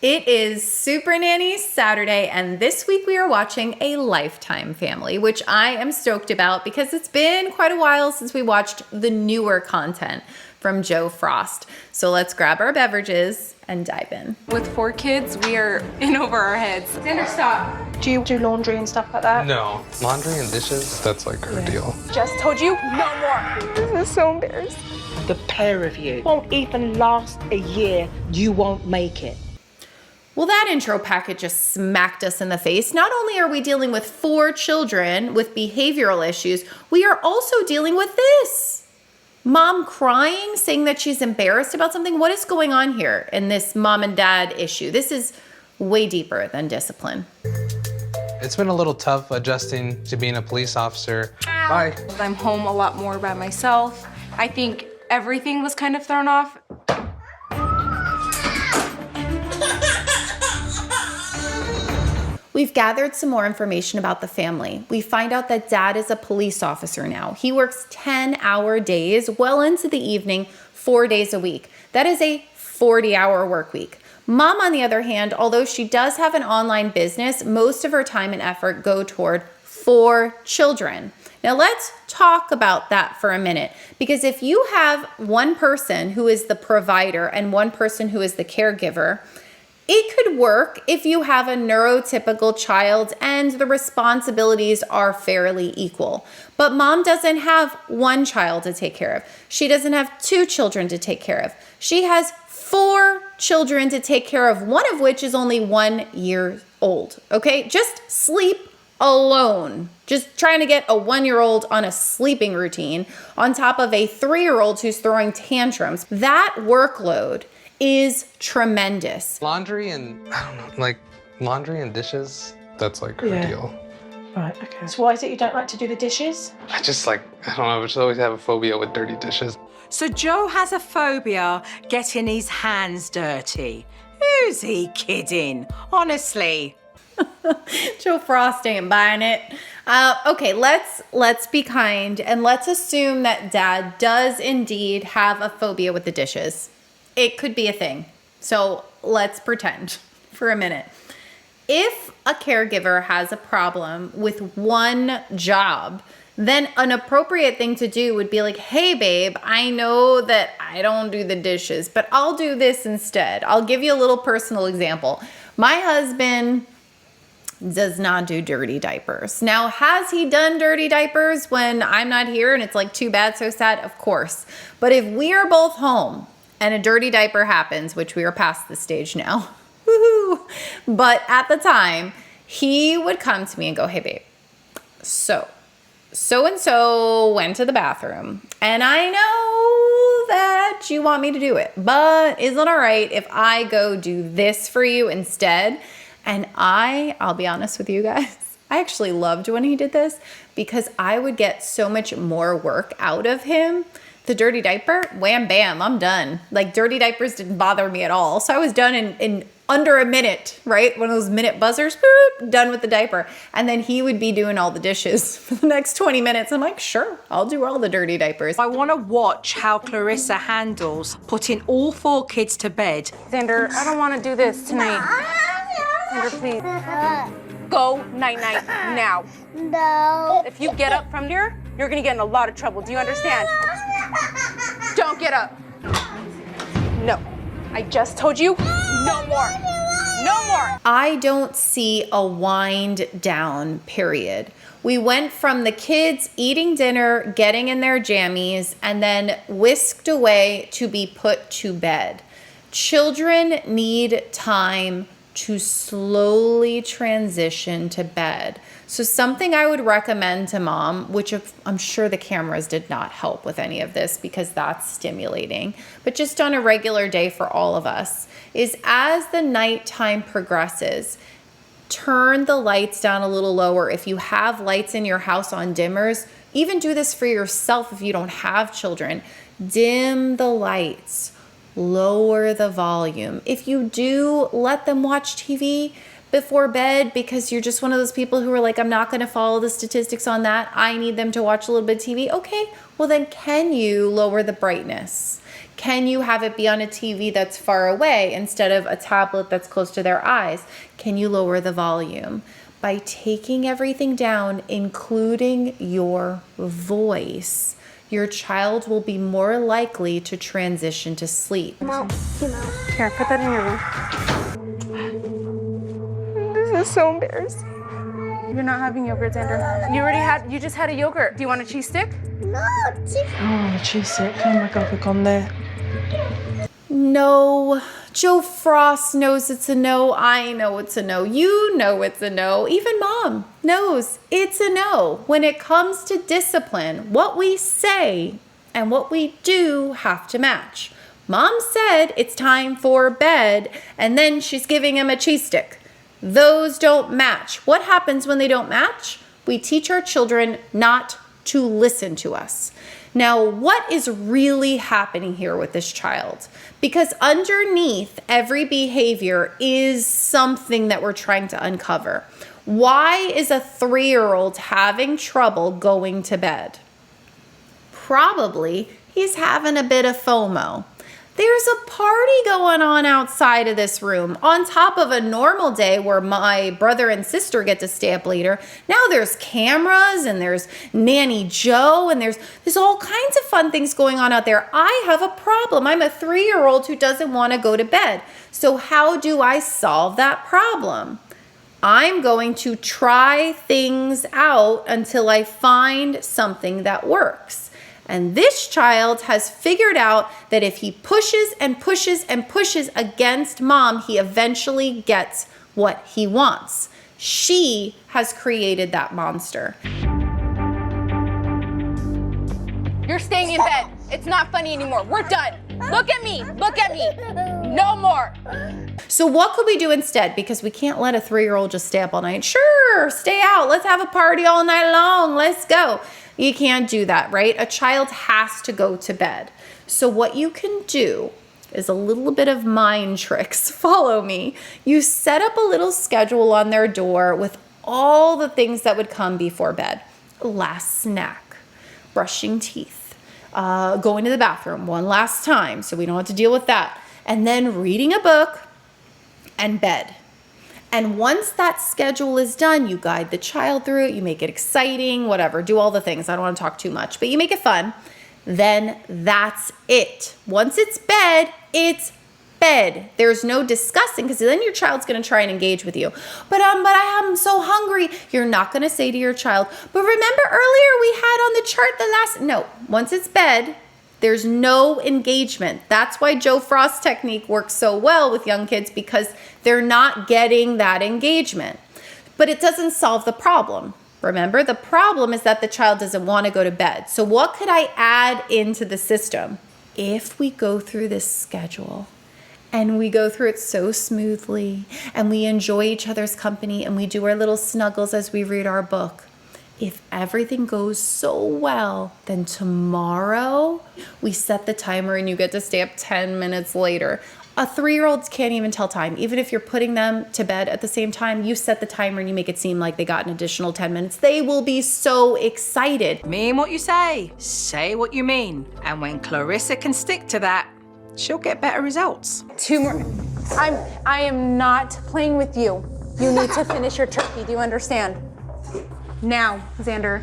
It is Supernanny Saturday, and this week we are watching a Lifetime family, which I am stoked about because it's been quite a while since we watched the newer content from Joe Frost. So let's grab our beverages and dive in. With 4 kids, we are in over our heads. Xander, stop. Do you do laundry and stuff like that? No. Laundry and dishes, that's like her deal. Just told you, no more. This is so embarrassing. The pair of you won't even last a year. You won't make it. Well, that intro packet just smacked us in the face. Not only are we dealing with 4 children with behavioral issues, we are also dealing with this. Mom crying, saying that she's embarrassed about something. What is going on here in this mom and dad issue? This is way deeper than discipline. It's been a little tough adjusting to being a police officer. Bye. I'm home a lot more by myself. I think everything was kind of thrown off. We've gathered some more information about the family. We find out that dad is a police officer now. He works 10-hour days well into the evening, 4 days a week. That is a 40-hour work week. Mom, on the other hand, although she does have an online business, most of her time and effort go toward 4 children. Now let's talk about that for a minute, because if you have one person who is the provider and one person who is the caregiver, it could work if you have a neurotypical child and the responsibilities are fairly equal. But mom doesn't have one child to take care of. She doesn't have 2 children to take care of. She has 4 children to take care of, one of which is only 1 year old, okay? Just sleep alone. Just trying to get a 1-year-old on a sleeping routine on top of a 3-year-old who's throwing tantrums. That workload is tremendous. Laundry and, I don't know, like laundry and dishes, that's like her deal. Right, okay. So why is it you don't like to do the dishes? I just like, I don't know, I just always have a phobia with dirty dishes. So Joe has a phobia getting his hands dirty. Who's he kidding? Honestly. Joe Frost ain't buying it. Okay, let's be kind and let's assume that dad does indeed have a phobia with the dishes. It could be a thing. So let's pretend for a minute. If a caregiver has a problem with one job, then an appropriate thing to do would be like, hey babe, I know that I don't do the dishes, but I'll do this instead. I'll give you a little personal example. My husband does not do dirty diapers. Now, has he done dirty diapers when I'm not here and it's like too bad, so sad? Of course. But if we are both home and a dirty diaper happens, which we are past this stage now, woohoo! But at the time, he would come to me and go, hey babe, so-and-so went to the bathroom, and I know that you want me to do it, but is it all right if I go do this for you instead? And I'll be honest with you guys, I actually loved when he did this because I would get so much more work out of him. The dirty diaper, wham, bam, I'm done. Like dirty diapers didn't bother me at all. So I was done in under a minute, right? One of those minute buzzers, boop, done with the diaper. And then he would be doing all the dishes for the next 20 minutes. I'm like, sure, I'll do all the dirty diapers. I want to watch how Clarissa handles putting all 4 kids to bed. Xander, I don't want to do this tonight. Xander, please. Go night-night now. No. If you get up from here, you're going to get in a lot of trouble. Do you understand? Don't get up. No. I just told you, no more. No more. I don't see a wind down period. We went from the kids eating dinner, getting in their jammies, and then whisked away to be put to bed. Children need time to slowly transition to bed. So something I would recommend to mom, which I'm sure the cameras did not help with any of this because that's stimulating, but just on a regular day for all of us, is as the nighttime progresses, turn the lights down a little lower. If you have lights in your house on dimmers, even do this for yourself if you don't have children. Dim the lights, lower the volume. If you do, let them watch TV before bed because you're just one of those people who are like, I'm not going to follow the statistics on that. I need them to watch a little bit of TV. Okay, well then can you lower the brightness? Can you have it be on a TV that's far away instead of a tablet that's close to their eyes? Can you lower the volume? By taking everything down, including your voice, your child will be more likely to transition to sleep. Here, put that in your room. This is so embarrassing. You're not having yogurt, Xander. You just had a yogurt. Do you want a cheese stick? Oh, the cheese stick. Oh my God, we've gone there. No. Joe Frost knows it's a no. I know it's a no. You know it's a no. Even Mom knows it's a no. When it comes to discipline, what we say and what we do have to match. Mom said it's time for bed, and then she's giving him a cheese stick. Those don't match. What happens when they don't match? We teach our children not to listen to us. Now, what is really happening here with this child? Because underneath every behavior is something that we're trying to uncover. Why is a 3-year-old having trouble going to bed? Probably he's having a bit of FOMO. There's a party going on outside of this room. On top of a normal day where my brother and sister get to stay up later, now there's cameras and there's Nanny Joe and there's all kinds of fun things going on out there. I have a problem. I'm a 3-year-old who doesn't want to go to bed. So how do I solve that problem? I'm going to try things out until I find something that works. And this child has figured out that if he pushes and pushes and pushes against Mom, he eventually gets what he wants. She has created that monster. You're staying in bed. It's not funny anymore. We're done. Look at me. Look at me. No more. So what could we do instead? Because we can't let a 3-year-old just stay up all night. Sure, stay out. Let's have a party all night long. Let's go. You can't do that, right? A child has to go to bed. So what you can do is a little bit of mind tricks. Follow me. You set up a little schedule on their door with all the things that would come before bed. Last snack, brushing teeth, going to the bathroom one last time so we don't have to deal with that, and then reading a book and bed. And once that schedule is done, you guide the child through it, you make it exciting, whatever, do all the things. I don't want to talk too much, but you make it fun. Then that's it. Once it's bed, it's bed. There's no discussing, because then your child's going to try and engage with you. But I am so hungry. You're not going to say to your child, but remember earlier we had on the chart the last, no. Once it's bed, there's no engagement. That's why Joe Frost's technique works so well with young kids, because they're not getting that engagement. But it doesn't solve the problem. Remember, the problem is that the child doesn't want to go to bed. So what could I add into the system? If we go through this schedule and we go through it so smoothly and we enjoy each other's company and we do our little snuggles as we read our book, if everything goes so well, then tomorrow we set the timer and you get to stay up 10 minutes later. A 3-year-old can't even tell time. Even if you're putting them to bed at the same time, you set the timer and you make it seem like they got an additional 10 minutes. They will be so excited. Mean what you say what you mean. And when Clarissa can stick to that, she'll get better results. 2 more. I am not playing with you. You need to finish your turkey. Do you understand? Now, Xander.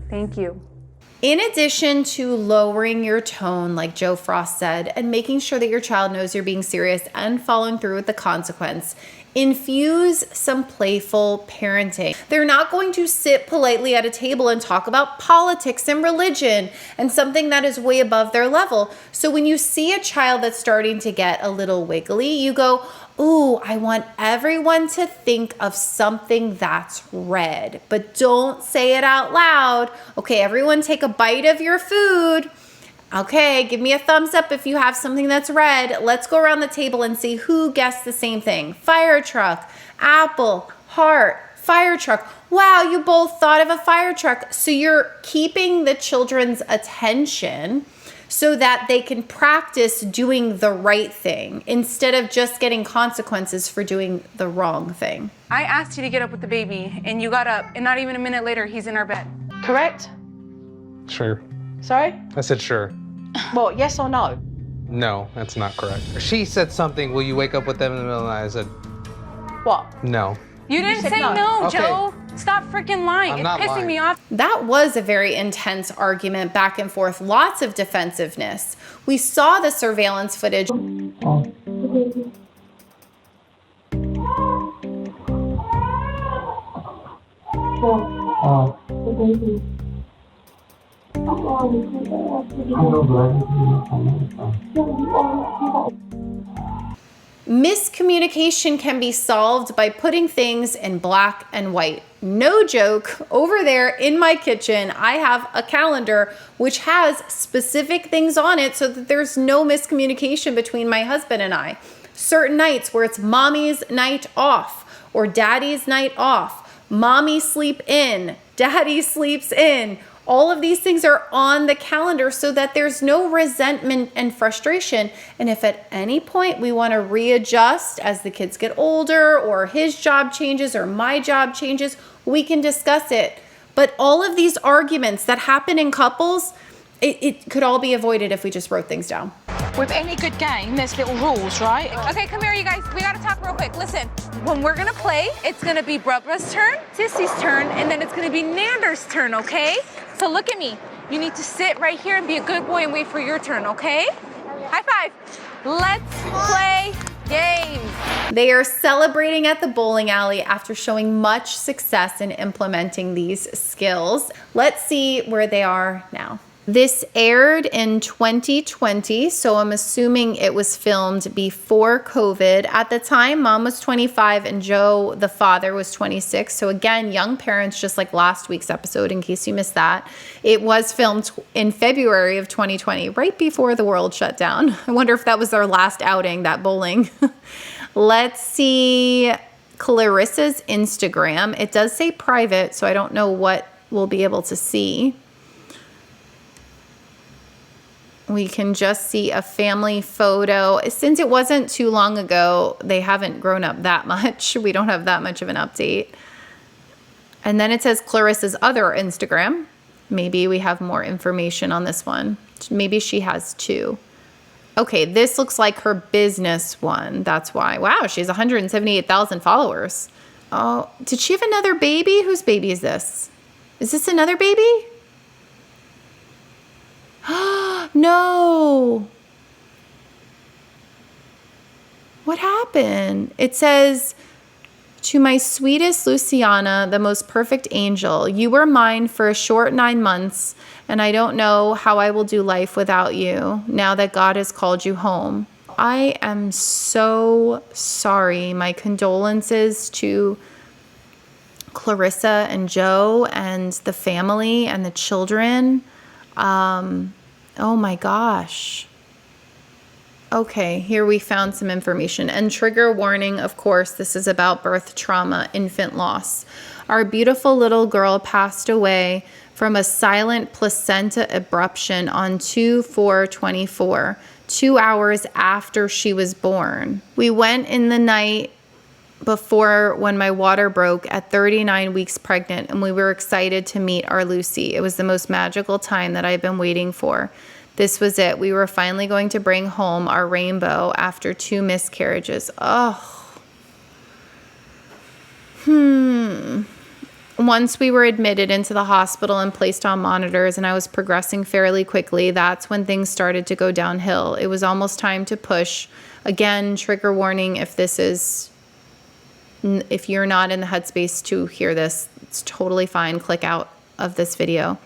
Thank you. In addition to lowering your tone, like Joe Frost said, and making sure that your child knows you're being serious and following through with the consequence, infuse some playful parenting. They're not going to sit politely at a table and talk about politics and religion and something that is way above their level. So when you see a child that's starting to get a little wiggly, you go, ooh, I want everyone to think of something that's red, but don't say it out loud. Okay, everyone take a bite of your food. Okay, give me a thumbs up if you have something that's red. Let's go around the table and see who guessed the same thing. Fire truck, apple, heart, fire truck. Wow, you both thought of a fire truck. So you're keeping the children's attention so that they can practice doing the right thing instead of just getting consequences for doing the wrong thing. I asked you to get up with the baby, and you got up, and not even a minute later, he's in our bed. Correct? Sure. Sorry? I said sure. What, yes or no? No, that's not correct. She said something, will you wake up with them in the middle of the night? I said, What? no. You didn't said say no. no, Okay. Joe. Stop freaking lying. I'm It's not pissing lying. me off. That was a very intense argument back and forth, lots of defensiveness. We saw the surveillance footage. Miscommunication can be solved by putting things in black and white. No joke, over there in my kitchen, I have a calendar which has specific things on it so that there's no miscommunication between my husband and I. Certain nights where it's mommy's night off or daddy's night off, mommy sleep in, daddy sleeps in. All of these things are on the calendar so that there's no resentment and frustration. And if at any point we want to readjust as the kids get older or his job changes or my job changes, we can discuss it. But all of these arguments that happen in couples, it could all be avoided if we just wrote things down. With any good game, there's little rules, right? Okay, come here, you guys. We gotta talk real quick. Listen, when we're gonna play, it's gonna be Brubra's turn, Sissy's turn, and then it's gonna be Nander's turn, okay? So look at me. You need to sit right here and be a good boy and wait for your turn, okay? High five. Let's play games. They are celebrating at the bowling alley after showing much success in implementing these skills. Let's see where they are now. This aired in 2020, so I'm assuming it was filmed before COVID. At the time, mom was 25 and Joe, the father, was 26. So again, young parents, just like last week's episode, in case you missed that. It was filmed in February of 2020, right before the world shut down. I wonder if that was their last outing, that bowling. Let's see Clarissa's Instagram. It does say private, so I don't know what we'll be able to see. We can just see a family photo. Since it wasn't too long ago, they haven't grown up that much. We don't have that much of an update. And then it says Clarissa's other Instagram. Maybe we have more information on this one. Maybe she has two. Okay, this looks like her business one. That's why. Wow, she has 178,000 followers. Oh, did she have another baby? Whose baby is this? Is this another baby? No. What happened? It says, to my sweetest Luciana, the most perfect angel, you were mine for a short 9 months, and I don't know how I will do life without you now that God has called you home. I am so sorry. My condolences to Clarissa and Joe and the family and the children. Oh my gosh. Okay, here we found some information. And trigger warning, of course, this is about birth trauma, infant loss. Our beautiful little girl passed away from a silent placenta abruption on 2/4/24, 2 hours after she was born. We went in the night before when my water broke at 39 weeks pregnant, and we were excited to meet our Lucy. It was the most magical time that I've been waiting for. This was it. We were finally going to bring home our rainbow after 2 miscarriages. Once we were admitted into the hospital and placed on monitors and I was progressing fairly quickly, that's when things started to go downhill. It was almost time to push. Again, trigger warning, if you're not in the headspace to hear this, it's totally fine. Click out of this video.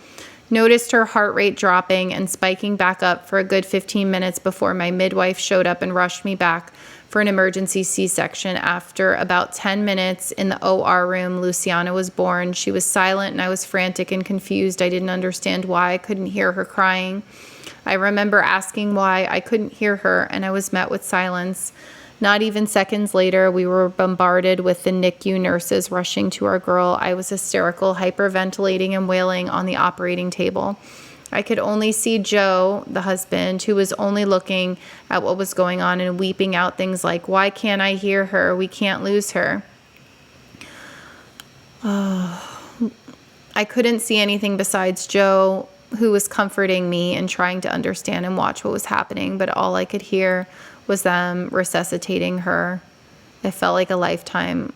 Noticed her heart rate dropping and spiking back up for a good 15 minutes before my midwife showed up and rushed me back for an emergency C-section. After about 10 minutes in the OR room, Luciana was born. She was silent and I was frantic and confused. I didn't understand why I couldn't hear her crying. I remember asking why I couldn't hear her and I was met with silence. Not even seconds later, we were bombarded with the NICU nurses rushing to our girl. I was hysterical, hyperventilating and wailing on the operating table. I could only see Joe, the husband, who was only looking at what was going on and weeping out things like, why can't I hear her? We can't lose her. I couldn't see anything besides Joe who was comforting me and trying to understand and watch what was happening, but all I could hear was them resuscitating her. It felt like a lifetime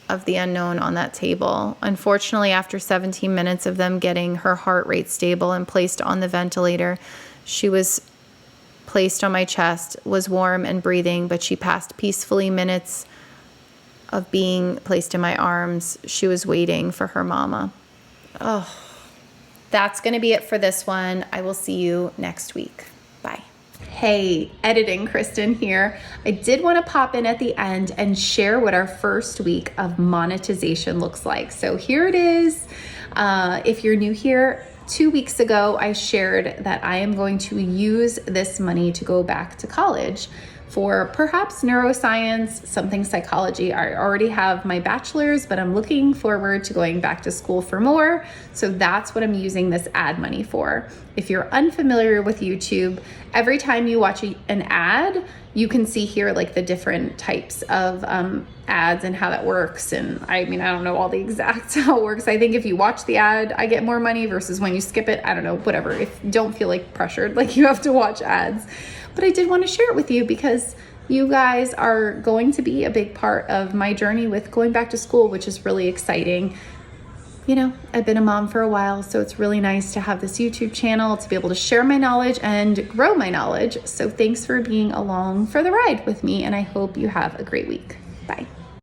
of the unknown on that table. Unfortunately, after 17 minutes of them getting her heart rate stable and placed on the ventilator, she was placed on my chest, was warm and breathing, but she passed peacefully. Minutes of being placed in my arms, she was waiting for her mama. Oh, that's going to be it for this one. I will see you next week. Bye. Hey, editing Kristen here. I did want to pop in at the end and share what our first week of monetization looks like. So here it is. If you're new here, 2 weeks ago, I shared that I am going to use this money to go back to college for perhaps neuroscience, something psychology. I already have my bachelor's, but I'm looking forward to going back to school for more. So that's what I'm using this ad money for. If you're unfamiliar with YouTube, every time you watch an ad, you can see here like the different types of ads and how that works. And I mean, I don't know all the exact how it works. I think if you watch the ad, I get more money versus when you skip it. I don't know, whatever. If don't feel like pressured, like you have to watch ads. But I did want to share it with you because you guys are going to be a big part of my journey with going back to school, which is really exciting. You know, I've been a mom for a while, so it's really nice to have this YouTube channel to be able to share my knowledge and grow my knowledge. So thanks for being along for the ride with me, and I hope you have a great week. Bye.